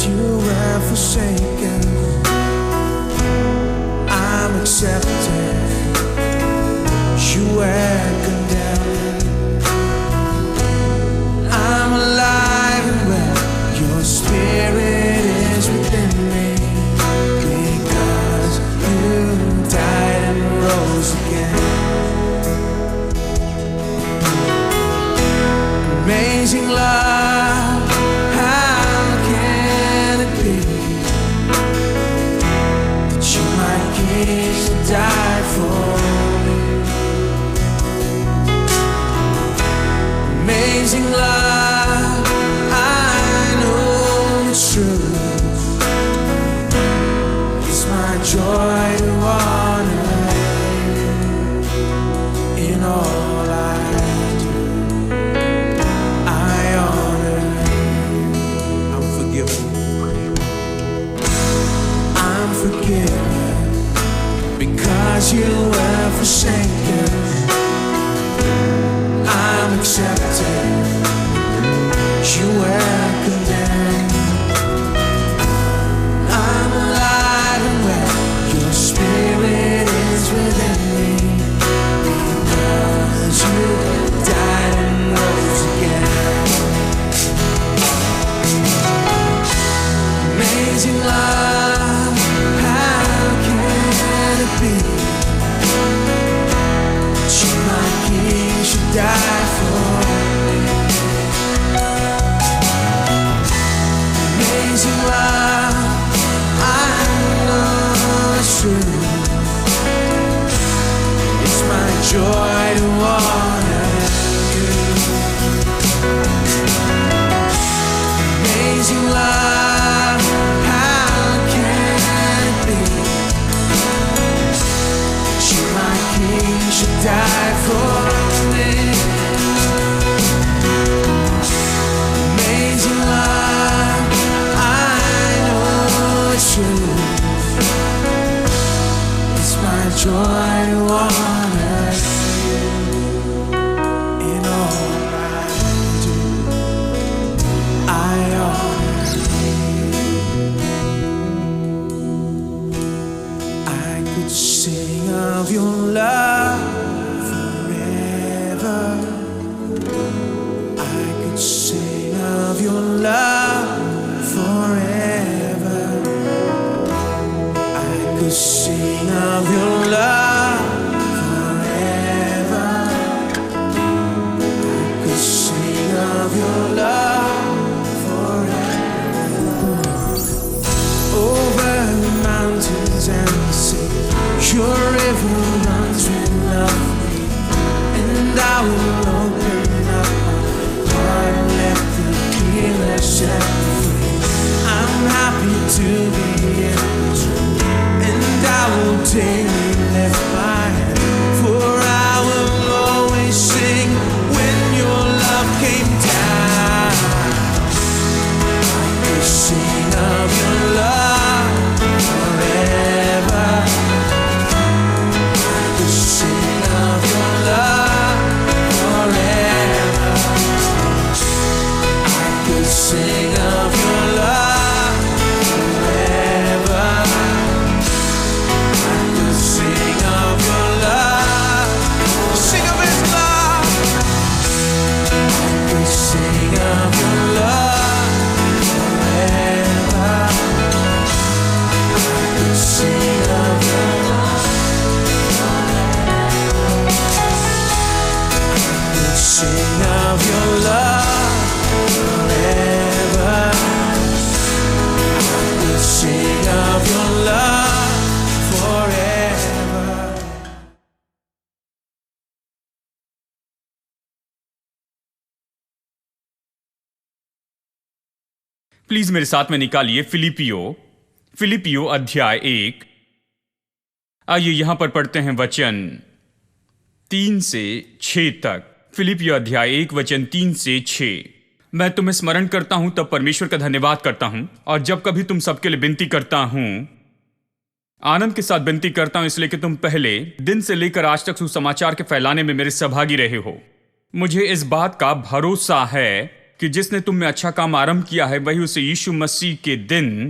You were forsaken. I'm accepted. You were condemned. I'm alive and well. Your spirit is within me, because you died and rose again. Amazing love, how can it be that you, my King, died for me? Amazing love, I know it's true. It's my joy to honor you in all I do. I honor you. I'm forgiven. I'm forgiven because you were forsaken. I'm accepted. You were condemned. I'm alive and well. Your spirit is within me, because you died and rose again. Amazing love, how can it be that you, my King, should die for me? Amazing love, I know it's true. It's my joy to honor you. Amazing love, how can it be that you, my King, should die for me? Amazing love, I know it's true. It's my joy to honor you in all I do. I honor you. I could sing of your love forever. I could sing of your love forever. I could sing of your love forever. I could sing of your love forever. Over the mountains and the sea, your river runs with love, and I will open up my heart and let the healer set free. I'm happy to be in this room, and I will daily lift my hand, for I will always sing when your love came down. I could sing of your love forever. I could sing of your love forever. I could sing of your love forever. I could sing of your love. Sing of his love. I could sing of your love forever. I could sing of your love forever. I could sing of your love forever. I could sing of your love forever. Please मेरे साथ में निकालिए फिलिपियो अध्याय 1। आइए यहां पर पढ़ते हैं वचन 3 से 6 तक। फिलिपियो अध्याय 1 वचन 3 से 6। मैं तुम्हें स्मरण करता हूं तब परमेश्वर का धन्यवाद करता हूं, और जब कभी तुम सबके लिए विनती करता हूं आनंद के साथ विनती करता हूं, इसलिए कि तुम पहले दिन से लेकर आज तक सुसमाचार के फैलाने में मेरे सहभागी रहे हो। मुझे इस बात का भरोसा है कि जिसने तुम में अच्छा काम आरंभ किया है वही उसे यीशु मसीह के दिन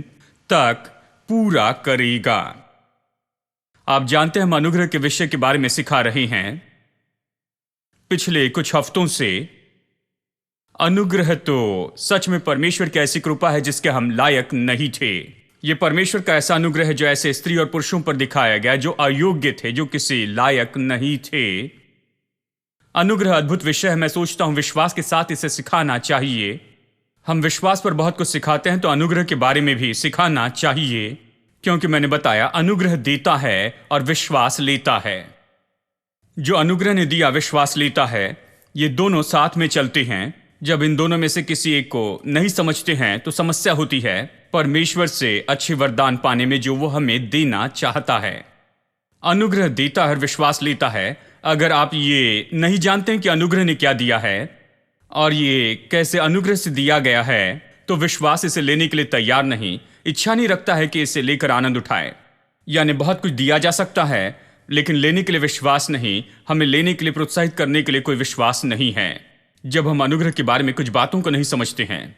तक पूरा करेगा। आप जानते हैं हम अनुग्रह के विषय के बारे में सिखा रहे हैं पिछले कुछ हफ्तों से। अनुग्रह तो सच में परमेश्वर की ऐसी कृपा है जिसके हम लायक नहीं थे। यह परमेश्वर का ऐसा अनुग्रह है जो ऐसे स्त्री और पुरुषों पर दिखाया गया जो अयोग्य थे, जो किसी लायक नहीं थे। अनुग्रह अद्भुत विषय है। मैं सोचता हूं विश्वास के साथ इसे सिखाना चाहिए। हम विश्वास पर बहुत कुछ सिखाते हैं तो अनुग्रह के बारे में भी सिखाना चाहिए, क्योंकि मैंने बताया अनुग्रह देता है और विश्वास लेता है। जो अनुग्रह ने दिया विश्वास लेता है, ये दोनों साथ में चलते हैं। जब इन दोनों में से किसी एक को नहीं समझते हैं तो समस्या होती है परमेश्वर से अच्छे वरदान पाने में जो वो हमें देना चाहता है। अनुग्रह देता है और विश्वास लेता है। अगर आप ये नहीं जानते हैं कि अनुग्रह ने क्या दिया है और ये कैसे अनुग्रह से दिया गया है, तो विश्वास इसे लेने के लिए तैयार नहीं, इच्छा नहीं रखता है कि इसे लेकर आनंद उठाए। यानी बहुत कुछ दिया जा सकता है लेकिन लेने के लिए विश्वास नहीं, हमें लेने के लिए प्रोत्साहित करने के लिए कोई विश्वास नहीं है। जब हम अनुग्रह के बारे में कुछ बातों को नहीं समझते हैं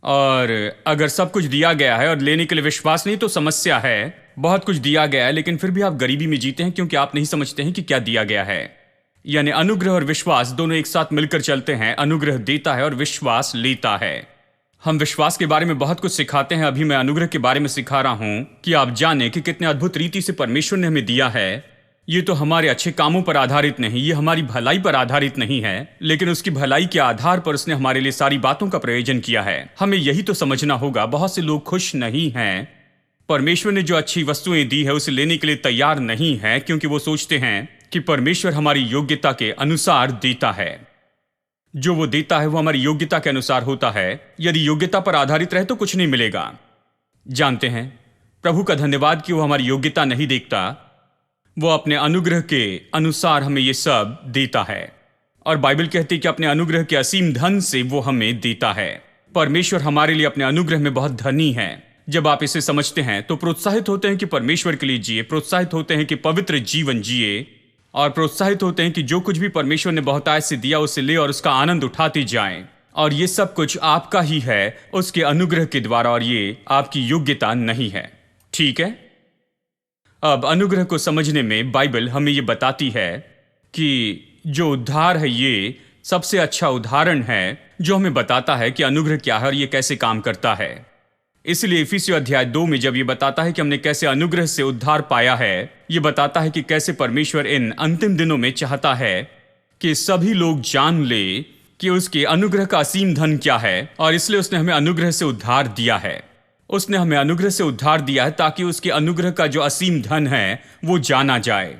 और अगर सब कुछ दिया गया है और लेने के लिए विश्वास नहीं, तो समस्या है। बहुत कुछ दिया गया है लेकिन फिर भी आप गरीबी में जीते हैं क्योंकि आप नहीं समझते हैं कि क्या दिया गया है। यानी अनुग्रह और विश्वास दोनों एक साथ मिलकर चलते हैं। अनुग्रह देता है और विश्वास लेता है। हम विश्वास के बारे में बहुत कुछ सिखाते हैं। अभी मैं अनुग्रह के बारे में सिखा रहा हूं कि आप जाने कि कितने अद्भुत रीति से परमेश्वर ने हमें दिया है। ये तो हमारे अच्छे कामों पर आधारित नहीं, ये हमारी भलाई पर आधारित नहीं है, लेकिन उसकी भलाई के आधार पर उसने हमारे लिए सारी बातों का प्रयोजन किया है। हमें यही तो समझना होगा। बहुत से लोग खुश नहीं हैं। परमेश्वर ने जो अच्छी वस्तुएं दी है उसे लेने के लिए तैयार नहीं है, क्योंकि वो सोचते हैं कि परमेश्वर हमारी योग्यता के अनुसार देता है। जो वो देता है वो हमारी योग्यता के अनुसार होता है। यदि योग्यता पर आधारित रहे तो कुछ नहीं मिलेगा। जानते हैं, प्रभु का धन्यवाद कि वो हमारी योग्यता नहीं देखता, वो अपने अनुग्रह के अनुसार हमें ये सब देता है। और बाइबल कहती है कि अपने अनुग्रह के असीम धन से वो हमें देता है। परमेश्वर हमारे लिए अपने अनुग्रह में बहुत धनी है। जब आप इसे समझते हैं तो प्रोत्साहित होते हैं कि परमेश्वर के लिए जिए, प्रोत्साहित होते हैं कि पवित्र जीवन जिए, और प्रोत्साहित होते हैं कि जो कुछ भी परमेश्वर ने बहुतायत से दिया उसे ले और उसका आनंद उठाते जाएं। और ये सब कुछ आपका ही है उसके अनुग्रह के द्वारा, और ये आपकी योग्यता नहीं है। ठीक है। अब अनुग्रह को समझने में बाइबल हमें ये बताती है कि जो उद्धार है ये सबसे अच्छा उदाहरण है जो हमें बताता है कि अनुग्रह क्या है और ये कैसे काम करता है। इसलिए इफिसियों अध्याय 2 में जब ये बताता है कि हमने कैसे अनुग्रह से उद्धार पाया है, ये बताता है कि कैसे परमेश्वर इन अंतिम दिनों में चाहता है कि सभी लोग जान ले कि उसके अनुग्रह का असीम धन क्या है, और इसलिए उसने हमें अनुग्रह से उद्धार दिया है। उसने हमें अनुग्रह से उद्धार दिया है ताकि उसके अनुग्रह का जो असीम धन है वो जाना जाए।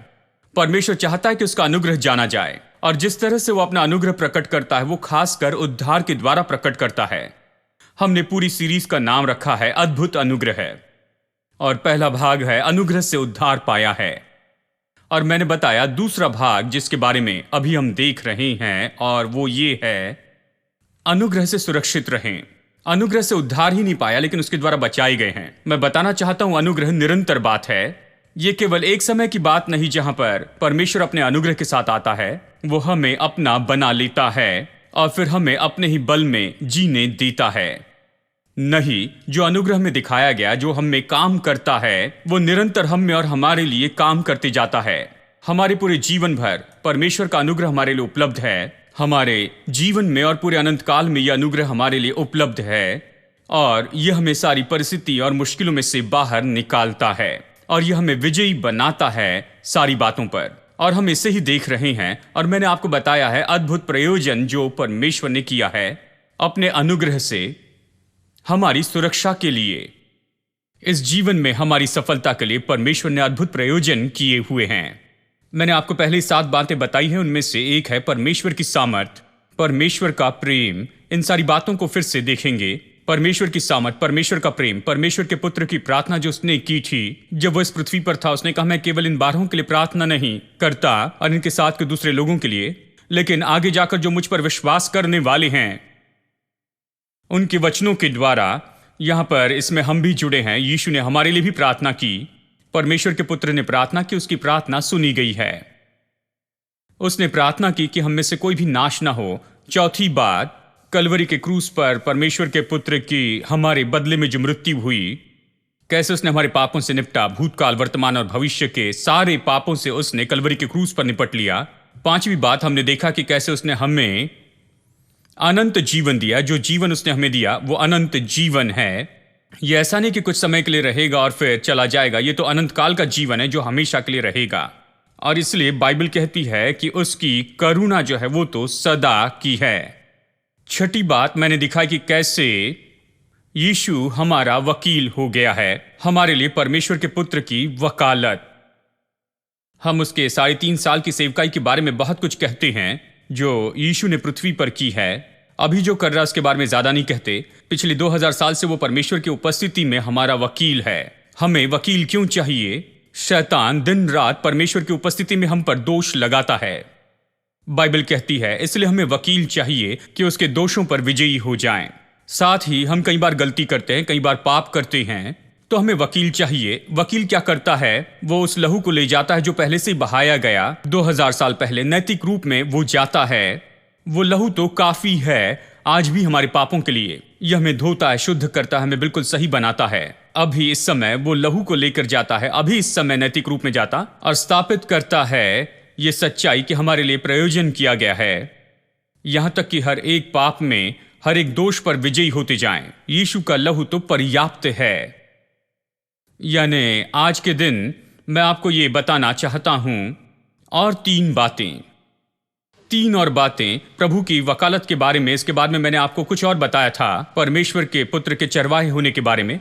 परमेश्वर चाहता है कि उसका अनुग्रह जाना जाए, और जिस तरह से वो अपना अनुग्रह प्रकट करता है वो खासकर उद्धार के द्वारा प्रकट करता है। हमने पूरी सीरीज का नाम रखा है अद्भुत अनुग्रह, और पहला भाग है अनुग्रह से उद्धार पाया है, और मैंने बताया दूसरा भाग जिसके बारे में अभी हम देख रहे हैं, और वो ये है अनुग्रह से सुरक्षित रहें। अनुग्रह से उद्धार ही नहीं पाया लेकिन उसके द्वारा बचाए गए हैं। मैं बताना चाहता हूं अनुग्रह निरंतर बात है। ये केवल एक समय की बात नहीं जहां पर परमेश्वर अपने अनुग्रह के साथ आता है, वो हमें अपना बना लेता है और फिर हमें अपने ही बल में जीने देता है। नहीं, जो अनुग्रह में दिखाया गया, जो हम में काम करता है, वो निरंतर हम में और हमारे लिए काम करते जाता है। हमारे पूरे जीवन भर परमेश्वर का अनुग्रह हमारे लिए उपलब्ध है। हमारे जीवन में और पूरे अनंत काल में यह अनुग्रह हमारे लिए उपलब्ध है, और यह हमें सारी परिस्थिति और मुश्किलों में से बाहर निकालता है, और यह हमें विजयी बनाता है सारी बातों पर। और हम इसे ही देख रहे हैं, और मैंने आपको बताया है अद्भुत प्रयोजन जो परमेश्वर ने किया है अपने अनुग्रह से हमारी सुरक्षा के लिए। इस जीवन में हमारी सफलता के लिए परमेश्वर ने अद्भुत प्रयोजन किए हुए हैं। मैंने आपको पहले 7 बातें बताई हैं, उनमें से एक है परमेश्वर की सामर्थ, परमेश्वर का प्रेम। इन सारी बातों को फिर से देखेंगे। परमेश्वर की सामर्थ, परमेश्वर का प्रेम, परमेश्वर के पुत्र की प्रार्थना जो उसने की थी जब वो इस पृथ्वी पर था। उसने कहा मैं केवल इन 12 के लिए प्रार्थना नहीं करता और इनके साथ के दूसरे लोगों के लिए, लेकिन आगे जाकर जो मुझ पर विश्वास करने वाले हैं उनके वचनों के द्वारा। यहां पर इसमें हम भी जुड़े हैं। यीशु ने हमारे लिए भी प्रार्थना की। परमेश्वर के पुत्र ने प्रार्थना की, उसकी प्रार्थना सुनी गई है। उसने प्रार्थना की कि हम में से कोई भी नाश ना हो। चौथी बात, कलवरी के क्रूस पर परमेश्वर के पुत्र की हमारे बदले में जो मृत्यु हुई, कैसे उसने हमारे पापों से निपटा, भूतकाल, वर्तमान और भविष्य के सारे पापों से उसने कलवरी के क्रूस पर निपट लिया। पांचवी बात हमने देखा कि कैसे उसने हमें अनंत जीवन दिया। जो जीवन उसने हमें दिया वो अनंत जीवन है। यह ऐसा नहीं कि कुछ समय के लिए रहेगा और फिर चला जाएगा, ये तो अनंत काल का जीवन है जो हमेशा के लिए रहेगा। और इसलिए बाइबल कहती है कि उसकी करुणा जो है वो तो सदा की है। छठी बात मैंने दिखाई कि कैसे यीशु हमारा वकील हो गया है, हमारे लिए परमेश्वर के पुत्र की वकालत। हम उसके 3.5 साल की सेवकाई के बारे में बहुत कुछ कहते हैं जो यीशु ने पृथ्वी पर की है। अभी जो कर रहा है उसके बारे में ज्यादा नहीं कहते। पिछले 2000 साल से वो परमेश्वर की उपस्थिति में हमारा वकील है। हमें वकील क्यों चाहिए? शैतान दिन रात परमेश्वर की उपस्थिति में हम पर दोष लगाता है। बाइबल कहती है इसलिए हमें वकील चाहिए कि उसके दोषों पर विजयी हो जाएं। साथ ही हम कई बार गलती करते हैं, कई बार पाप करते हैं, तो हमें वकील चाहिए। वकील क्या करता है? वो उस लहू को ले जाता है जो पहले से बहाया गया 2000 साल पहले। नैतिक रूप में वो जाता है। वो लहू तो काफी है आज भी हमारे पापों के लिए। यह हमें धोता है, शुद्ध करता है, हमें बिल्कुल सही बनाता है। अभी इस समय वो लहू को लेकर जाता है, अभी इस समय नैतिक रूप में जाता और स्थापित करता है ये सच्चाई कि हमारे लिए प्रयोजन किया गया है, यहां तक कि हर एक पाप में, हर एक दोष पर विजयी होते जाएं। यीशु का लहू तो पर्याप्त है। यानी आज के दिन मैं आपको ये बताना चाहता हूं और 3 बातें प्रभु की वकालत के बारे में। इसके बाद में मैंने आपको कुछ और बताया था परमेश्वर के पुत्र के चरवाहे होने के बारे में।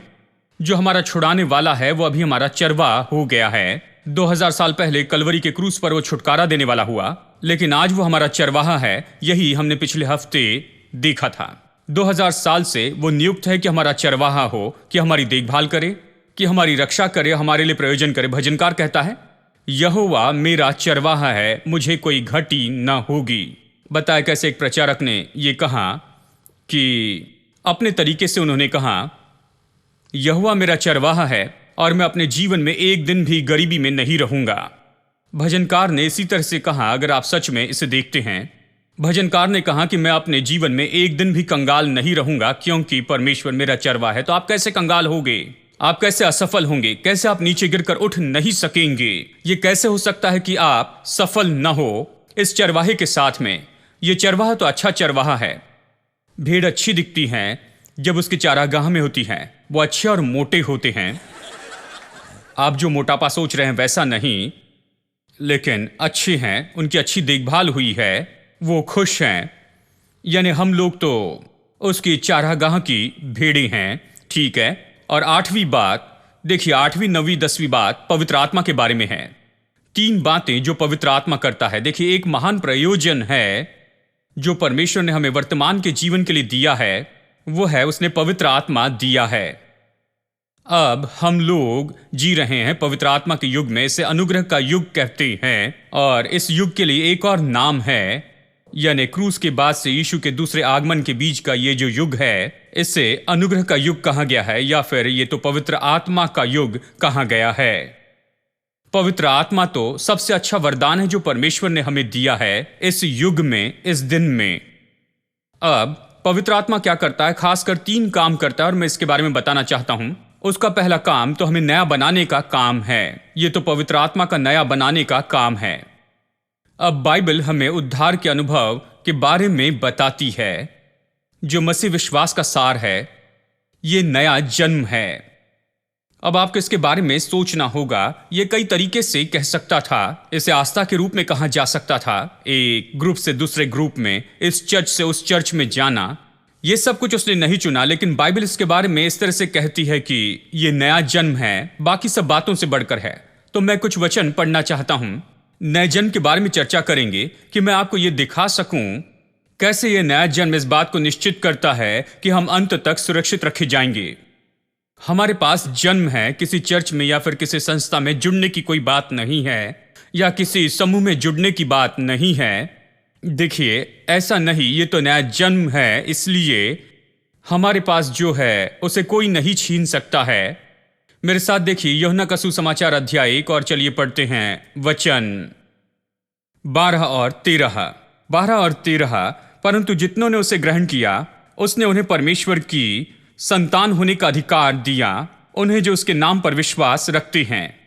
जो हमारा छुड़ाने वाला है वो अभी हमारा चरवाहा हो गया है। 2000 साल पहले कलवरी के क्रूस पर वो छुटकारा देने वाला हुआ, लेकिन आज वो हमारा चरवाहा है। यही हमने पिछले हफ्ते देखा था। 2000 साल से वो नियुक्त है कि हमारा चरवाहा हो, कि हमारी देखभाल करे, कि हमारी रक्षा करे, हमारे लिए प्रयोजन करे। भजनकार कहता है यहोवा मेरा चरवाहा है, मुझे कोई घटी न होगी। बताया कैसे एक प्रचारक ने ये कहा कि अपने तरीके से उन्होंने कहा यहोवा मेरा चरवाहा है और मैं अपने जीवन में एक दिन भी गरीबी में नहीं रहूंगा। भजनकार ने इसी तरह से कहा। अगर आप सच में इसे देखते हैं, भजनकार ने कहा कि मैं अपने जीवन में एक दिन भी कंगाल नहीं रहूंगा क्योंकि परमेश्वर मेरा चरवाहा है। तो आप कैसे कंगाल होंगे? आप कैसे असफल होंगे? कैसे आप नीचे गिरकर उठ नहीं सकेंगे? ये कैसे हो सकता है कि आप सफल न हो इस चरवाहे के साथ में? ये चरवाहा तो अच्छा चरवाहा है। भेड़ अच्छी दिखती हैं जब उसके चारागाह में होती हैं। वो अच्छे और मोटे होते हैं। आप जो मोटापा सोच रहे हैं वैसा नहीं, लेकिन अच्छे हैं, उनकी अच्छी देखभाल हुई है, वो खुश हैं। यानी हम लोग तो उसकी चारागाह की भेड़ें हैं, ठीक है। और 8वीं बात देखिए, 8वीं, 9वीं, 10वीं बात पवित्र आत्मा के बारे में है। 3 बातें जो पवित्र आत्मा करता है। देखिए, एक महान प्रयोजन है जो परमेश्वर ने हमें वर्तमान के जीवन के लिए दिया है, वो है उसने पवित्र आत्मा दिया है। अब हम लोग जी रहे हैं पवित्र आत्मा के युग में। इसे अनुग्रह का युग कहते हैं और इस युग के लिए एक और नाम है, यानी क्रूस के बाद से यीशु के दूसरे आगमन के बीच का ये जो युग है, इसे अनुग्रह का युग कहा गया है, या फिर ये तो पवित्र आत्मा का युग कहा गया है। पवित्र आत्मा तो सबसे अच्छा वरदान है जो परमेश्वर ने हमें दिया है इस युग में, इस दिन में। अब पवित्र आत्मा क्या करता है? खासकर 3 काम करता है और मैं इसके बारे में बताना चाहता हूं। उसका पहला काम तो हमें नया बनाने का काम है। ये तो पवित्र आत्मा का नया बनाने का काम है। अब बाइबल हमें उद्धार के अनुभव के बारे में बताती है जो मसीह विश्वास का सार है। ये नया जन्म है। अब आपको इसके बारे में सोचना होगा। ये कई तरीके से कह सकता था। इसे आस्था के रूप में कहा जा सकता था, एक ग्रुप से दूसरे ग्रुप में, इस चर्च से उस चर्च में जाना। ये सब कुछ उसने नहीं चुना, लेकिन बाइबल इसके बारे में इस तरह से कहती है कि ये नया जन्म है, बाकी सब बातों से बढ़कर है। तो मैं कुछ वचन पढ़ना चाहता हूं। नए जन्म के बारे में चर्चा करेंगे कि मैं आपको ये दिखा सकूं कैसे ये नया जन्म इस बात को निश्चित करता है कि हम अंत तक सुरक्षित रखे जाएंगे। हमारे पास जन्म है, किसी चर्च में या फिर किसी संस्था में जुड़ने की कोई बात नहीं है, या किसी समूह में जुड़ने की बात नहीं है। देखिए, ऐसा नहीं, ये तो नया जन्म है, इसलिए हमारे पास जो है उसे कोई नहीं छीन सकता है। मेरे साथ देखिए यूहन्ना का सुसमाचार अध्याय 1 और चलिए पढ़ते हैं वचन 12 और 13। परंतु जितनों ने उसे ग्रहण किया उसने उन्हें परमेश्वर की संतान होने का अधिकार दिया, उन्हें जो उसके नाम पर विश्वास रखते हैं।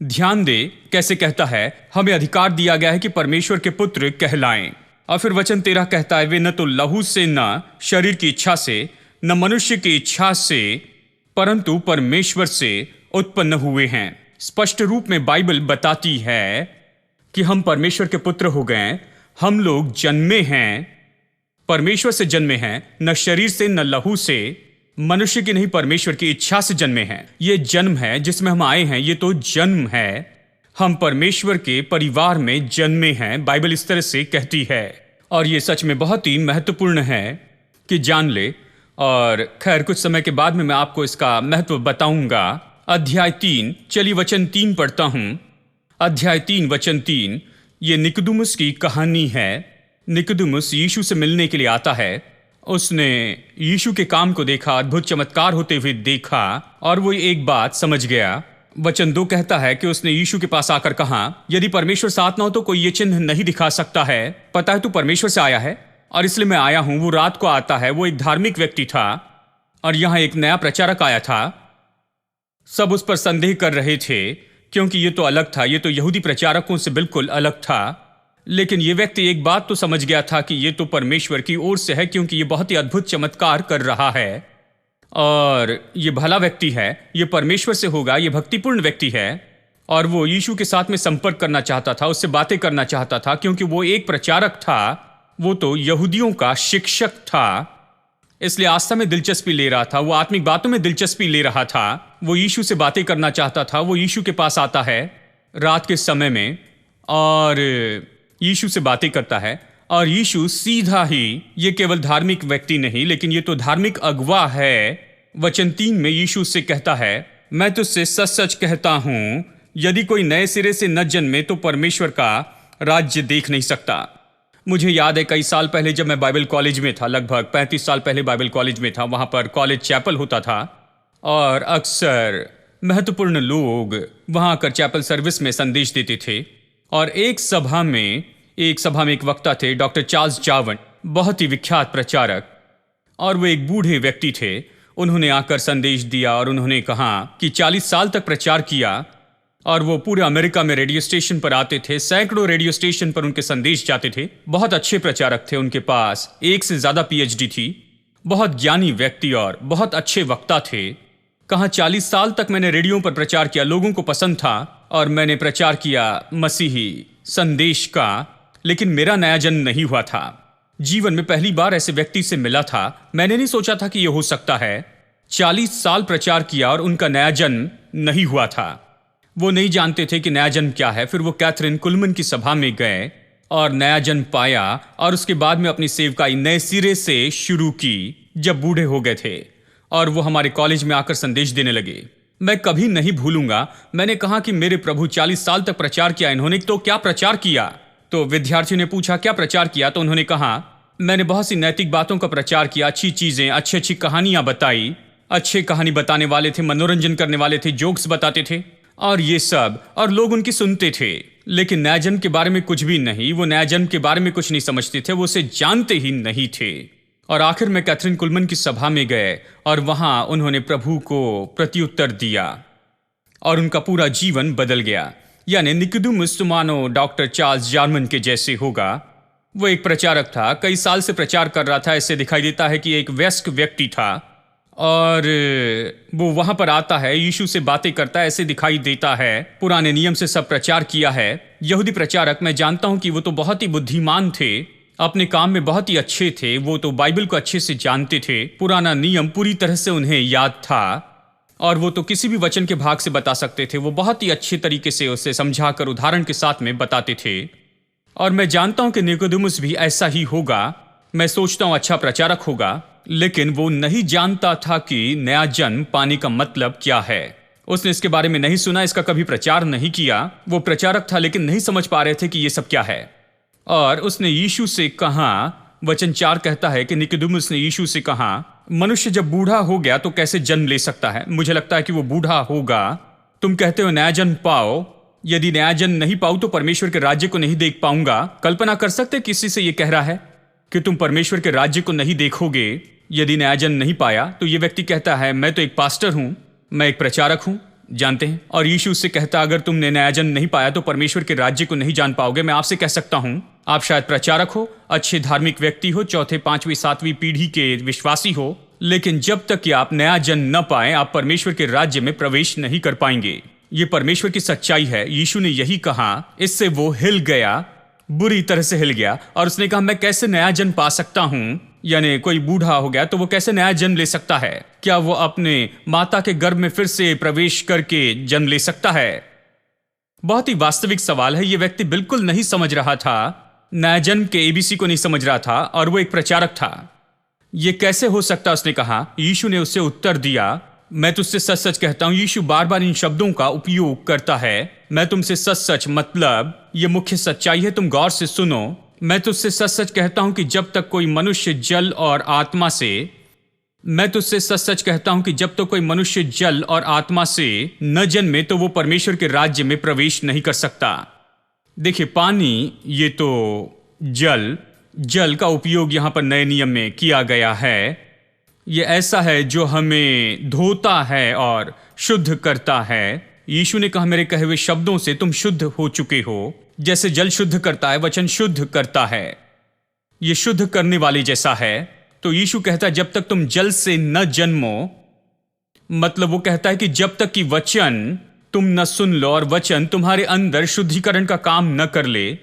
ध्यान दे कैसे कहता है, हमें अधिकार दिया गया है कि परमेश्वर के पुत्र कहलाएं। और फिर वचन 13 कहता है, वे न तो लहू से, न शरीर की इच्छा से, न मनुष्य की इच्छा से, परंतु परमेश्वर से उत्पन्न हुए हैं। स्पष्ट रूप में बाइबल बताती है कि हम परमेश्वर के पुत्र हो गए। हम लोग जन्मे हैं, परमेश्वर से जन्मे हैं, न शरीर से, न लहू से, मनुष्य की नहीं, परमेश्वर की इच्छा से जन्मे हैं। ये जन्म है जिसमें हम आए हैं, ये तो जन्म है। हम परमेश्वर के परिवार में जन्मे हैं, बाइबल इस तरह से कहती है। और ये सच में बहुत ही महत्वपूर्ण है कि जान ले। और खैर कुछ समय के बाद में मैं आपको इसका महत्व बताऊंगा। अध्याय 3, चलिए वचन 3 पढ़ता हूं। अध्याय 3 वचन 3, ये निकोदेमुस की कहानी है। निकोदेमुस यीशु से मिलने के लिए आता है। उसने यीशु के काम को देखा, अद्भुत चमत्कार होते हुए देखा, और वो एक बात समझ गया। वचन 2 कहता है कि उसने यीशु के पास आकर कहा, यदि परमेश्वर साथ ना हो तो कोई ये चिन्ह नहीं दिखा सकता है। पता है तू परमेश्वर से आया है और इसलिए मैं आया हूं। वो रात को आता है। वो एक धार्मिक व्यक्ति था और यहां एक नया प्रचारक आया था। सब उस पर संदेह कर रहे थे क्योंकि ये तो अलग था, ये तो यहूदी प्रचारकों से बिल्कुल अलग था। लेकिन ये व्यक्ति एक बात तो समझ गया था कि ये तो परमेश्वर की ओर से है, क्योंकि ये बहुत ही अद्भुत चमत्कार कर रहा है और ये भला व्यक्ति है, ये परमेश्वर से होगा, ये भक्तिपूर्ण व्यक्ति है। और वो यीशु के साथ में संपर्क करना चाहता था, उससे बातें करना चाहता था, क्योंकि वो एक प्रचारक था, वो तो यहूदियों का शिक्षक था, इसलिए आस्था में दिलचस्पी ले रहा था, वो आत्मिक बातों में दिलचस्पी ले रहा था। वो यीशु से बातें करना चाहता था। वो यीशु के पास आता है रात के समय में और यीशु से बातें करता है। और यीशु सीधा ही, ये केवल धार्मिक व्यक्ति नहीं लेकिन ये तो धार्मिक अगुवा है। वचन 3 में यीशु से कहता है, मैं तुझसे सच सच कहता हूं, यदि कोई नए सिरे से न जन्मे तो परमेश्वर का राज्य देख नहीं सकता। मुझे याद है कई साल पहले जब मैं बाइबल कॉलेज में था, लगभग 35 साल पहले बाइबल कॉलेज में था, वहां पर कॉलेज चैपल होता था और अक्सर महत्वपूर्ण लोग वहां आकर चैपल सर्विस में संदेश देते थे। और एक सभा में एक वक्ता थे, डॉक्टर चार्ल्स जार्वन, बहुत ही विख्यात प्रचारक, और वो एक बूढ़े व्यक्ति थे। उन्होंने आकर संदेश दिया और उन्होंने कहा कि 40 साल तक प्रचार किया और वो पूरे अमेरिका में रेडियो स्टेशन पर आते थे, सैकड़ों रेडियो स्टेशन पर उनके संदेश जाते थे। बहुत अच्छे प्रचारक थे, उनके पास 1 से ज्यादा PhD थी, बहुत ज्ञानी व्यक्ति और बहुत अच्छे वक्ता थे। कहा 40 साल तक मैंने रेडियो पर प्रचार किया, लोगों को पसंद था और मैंने प्रचार किया मसीही संदेश का, लेकिन मेरा नया जन्म नहीं हुआ था। जीवन में पहली बार ऐसे व्यक्ति से मिला था। मैंने नहीं सोचा था कि यह हो सकता है। 40 साल प्रचार किया और उनका नया जन्म नहीं हुआ था। वो नहीं जानते थे कि नया जन्म क्या है। फिर वो कैथरीन कुलमन की सभा में गए और नया जन्म पाया और उसके बाद में अपनी सेवकाई नए सिरे से शुरू की जब बूढ़े हो गए थे और वो हमारे कॉलेज में आकर संदेश देने लगे। मैं कभी नहीं भूलूंगा, मैंने कहा कि मेरे प्रभु 40 साल तक प्रचार किया इन्होंने, तो क्या प्रचार किया? तो विद्यार्थियों ने पूछा क्या प्रचार किया? तो उन्होंने कहा मैंने बहुत सी नैतिक बातों का प्रचार किया, अच्छी चीजें, अच्छी अच्छी कहानियां बताई, अच्छे कहानी बताने वाले थे, मनोरंजन करने वाले थे, जोक्स बताते थे और ये सब, और लोग उनकी सुनते थे। लेकिन नया जन्म के बारे में कुछ भी नहीं, वो नया जन्म के बारे में कुछ नहीं समझते थे, वो उसे जानते ही नहीं थे। और आखिर में कैथरीन कुलमन की सभा में गए और वहां उन्होंने प्रभु को प्रत्युत्तर दिया और उनका पूरा जीवन बदल गया। यानी निकोदेमुस मानो डॉक्टर चार्ल्स जार्मन के जैसे होगा। वो एक प्रचारक था, कई साल से प्रचार कर रहा था। ऐसे दिखाई देता है कि एक वयस्क व्यक्ति था और वो वहां पर आता है, यीशु से बातें करता है, ऐसे दिखाई देता है। पुराने नियम से सब प्रचार किया है। यहूदी प्रचारक, मैं जानता हूं कि वो तो बहुत ही बुद्धिमान थे, अपने काम में बहुत ही अच्छे थे, वो तो बाइबल को अच्छे से जानते थे, पुराना नियम पूरी तरह से उन्हें याद था और वो तो किसी भी वचन के भाग से बता सकते थे। वो बहुत ही अच्छे तरीके से उसे समझाकर उदाहरण के साथ में बताते थे। और मैं जानता हूं कि निकोदेमुस भी ऐसा ही होगा। मैं सोचता हूं अच्छा प्रचारक होगा, लेकिन वो नहीं जानता था कि नया जन्म पाने का मतलब क्या है। उसने इसके बारे में नहीं सुना, इसका कभी प्रचार नहीं किया। वो प्रचारक था लेकिन नहीं समझ पा रहे थे कि ये सब क्या है। और उसने यीशु से कहा, वचन 4 कहता है कि निकोदेमुस ने यीशु से कहा, मनुष्य जब बूढ़ा हो गया तो कैसे जन्म ले सकता है? मुझे लगता है कि वो बूढ़ा होगा। तुम कहते हो नया जन्म पाओ, यदि नया जन्म नहीं पाऊं तो परमेश्वर के राज्य को नहीं देख पाऊंगा। कल्पना कर सकते किसी से ये कह रहा है? कि तुम परमेश्वर के राज्य को नहीं देखोगे यदि नया जन्म नहीं पाया। तो ये व्यक्ति कहता है, मैं तो एक पास्टर हूं, मैं एक प्रचारक हूं, जानते हैं। और यीशु उससे कहता, अगर तुमने नया जन्म नहीं पाया तो परमेश्वर के राज्य को नहीं जान पाओगे। मैं आपसे कह सकता हूं, आप शायद प्रचारक हो, अच्छे धार्मिक व्यक्ति हो, चौथे, पांचवी, सातवीं पीढ़ी के विश्वासी हो, लेकिन जब तक कि आप नया जन्म न पाए, आप परमेश्वर के राज्य में प्रवेश नहीं कर पाएंगे। ये परमेश्वर की सच्चाई है। यीशु ने यही कहा। इससे वो हिल गया, बुरी तरह से हिल गया, और उसने कहा, मैं कैसे नया जन्म पा सकता हूं? यानी कोई बूढ़ा हो गया तो वो कैसे नया जन्म ले सकता है? क्या वो अपने माता के गर्भ में फिर से प्रवेश करके जन्म ले सकता है? बहुत ही वास्तविक सवाल है। ये व्यक्ति बिल्कुल नहीं समझ रहा था, नया जन्म के एबीसी को नहीं समझ रहा था, और वो एक प्रचारक था। ये कैसे हो सकता, उसने कहा। यीशु ने उससे उत्तर दिया, मैं तुझसे सच सच कहता हूं। यीशु बार बार इन शब्दों का उपयोग करता है, मैं तुमसे सच सच, मतलब ये मुख्य सच्चाई है, तुम गौर से सुनो। मैं तुझसे सच सच कहता हूं कि जब तक कोई मनुष्य जल और आत्मा से मैं तुझसे सच सच कहता हूं कि जब तक कोई मनुष्य जल और आत्मा से न जन्मे तो वो परमेश्वर के राज्य में प्रवेश नहीं कर सकता। देखिए, पानी, ये तो जल का उपयोग यहां पर नए नियम में किया गया है। ये ऐसा है जो हमें धोता है और शुद्ध करता है। यीशु ने कहा, मेरे कहे हुए शब्दों से तुम शुद्ध हो चुके हो। जैसे जल शुद्ध करता है, वचन शुद्ध करता है। ये शुद्ध करने वाले जैसा है। तो यीशु कहता है, जब तक तुम जल से न जन्मो, मतलब वो कहता है कि जब तक कि वचन तुम न सुन लो और वचन तुम्हारे अंदर शुद्धिकरण का काम न कर ले,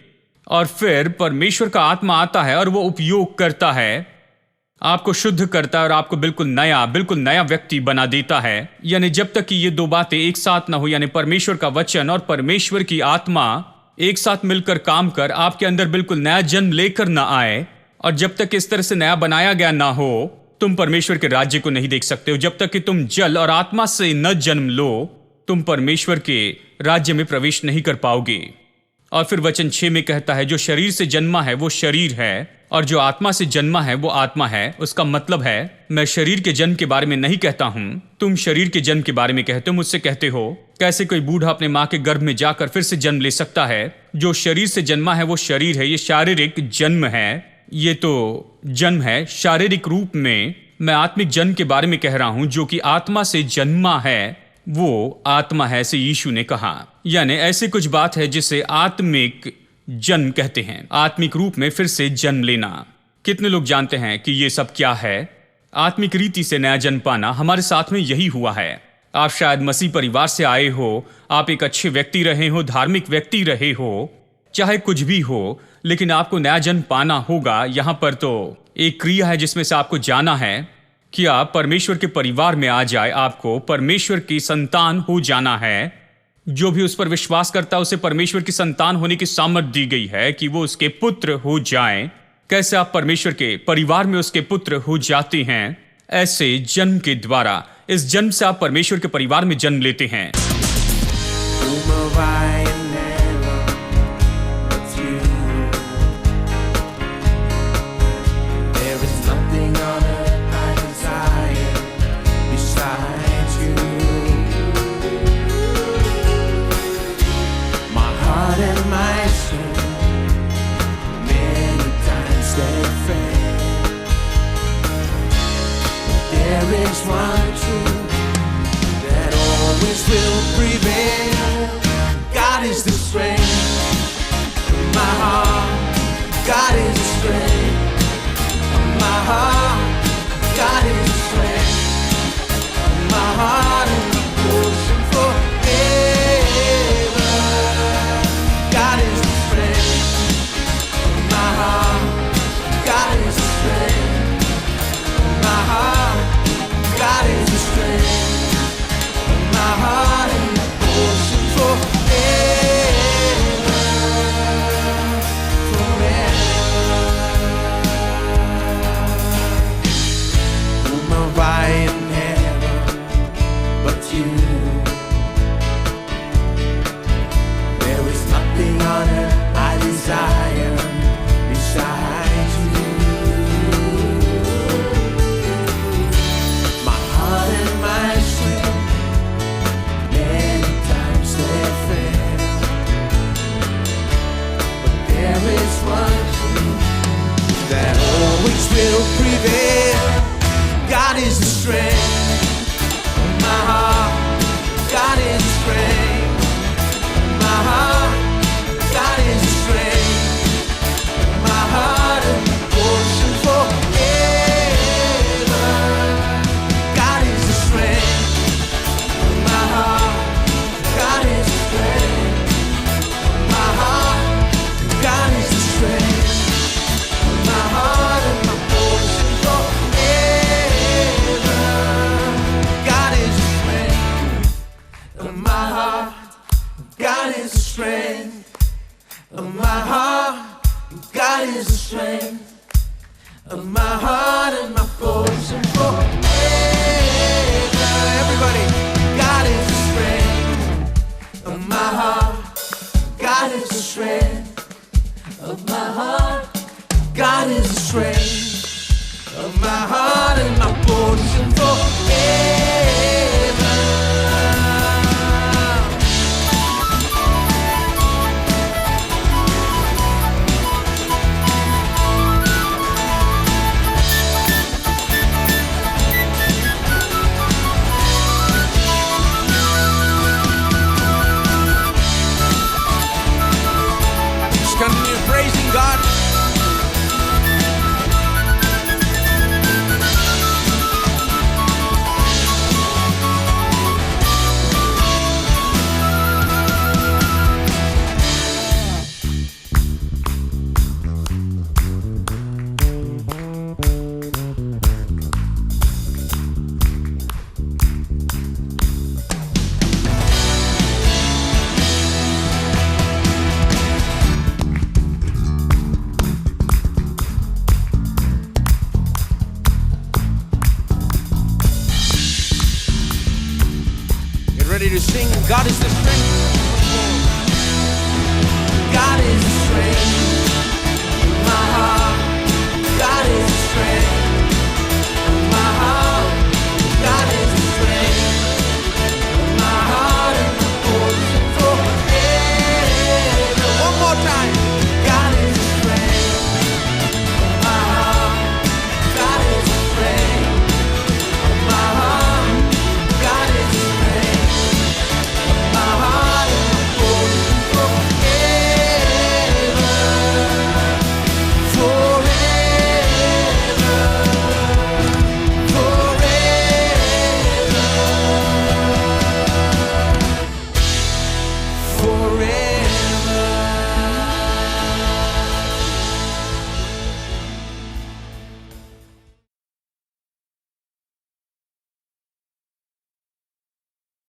और फिर परमेश्वर का आत्मा आता है और वो उपयोग करता है, आपको शुद्ध करता है और आपको बिल्कुल नया व्यक्ति बना देता है। यानी जब तक कि ये दो बातें एक साथ ना हो, यानी परमेश्वर का वचन और परमेश्वर की आत्मा एक साथ मिलकर काम कर आपके अंदर बिल्कुल नया जन्म लेकर ना आए, और जब तक इस तरह से नया बनाया गया ना हो, तुम परमेश्वर के राज्य को नहीं देख सकते हो। जब तक कि तुम जल और आत्मा से न जन्म लो, तुम परमेश्वर के राज्य में प्रवेश नहीं कर पाओगे। और फिर वचन 6 में कहता है, जो शरीर से जन्मा है वो शरीर है, और जो आत्मा से जन्मा है वो आत्मा है। उसका मतलब है, मैं शरीर के जन्म के बारे में नहीं कहता हूं, तुम शरीर के जन्म के बारे में कहते हो। मुझसे कहते हो, कैसे कोई बूढ़ा अपने माँ के गर्भ में जाकर फिर से जन्म ले सकता है? जो शरीर से जन्मा है वो शरीर है, ये शारीरिक जन्म है। ये तो जन्म है शारीरिक रूप में। मैं आत्मिक जन्म के बारे में कह रहा हूं, जो कि आत्मा से जन्मा है वो आत्मा है, ऐसे यीशु ने कहा। यानी ऐसे कुछ बात है जिसे आत्मिक जन्म कहते हैं, आत्मिक रूप में फिर से जन्म लेना। कितने लोग जानते हैं कि ये सब क्या है? आत्मिक रीति से नया जन्म पाना। हमारे साथ में यही हुआ है। आप शायद मसीह परिवार से आए हो, आप एक अच्छे व्यक्ति रहे हो, धार्मिक व्यक्ति रहे हो, चाहे कुछ भी हो, लेकिन आपको नया जन्म पाना होगा। यहां पर तो एक क्रिया है जिसमें से आपको जाना है कि आप परमेश्वर के परिवार में आ जाए, आपको परमेश्वर की संतान हो जाना है। जो भी उस पर विश्वास करता है उसे परमेश्वर की संतान होने की सामर्थ दी गई है कि वो उसके पुत्र हो जाएं। कैसे आप परमेश्वर के परिवार में उसके पुत्र हो जाते हैं? ऐसे जन्म के द्वारा। इस जन्म से आप परमेश्वर के परिवार में जन्म लेते हैं। There's one truth that always will prevail. God is the strength of my heart. God is the strength of my heart. God is the strength of my heart and my portion forever. God is the strength of my heart. God is the strength of my heart. God is the strength of my heart and my portion forever, forever. will prevail. God is the strength of my heart. God is the strength of my heart. God is the strength of my heart and my portion forever. God is the strength of my heart. God is the strength of my heart. God is the strength of my heart and my portion forever. God is the strength of my heart. God is the strength of my heart. God is the strength of my heart and my portion forever. Everybody, God is the strength of my heart. God is the strength of my heart. God is the strength of my heart and my portion forever. Just continue praising God. Get ready to sing. God is the strength. God is the strength of my heart.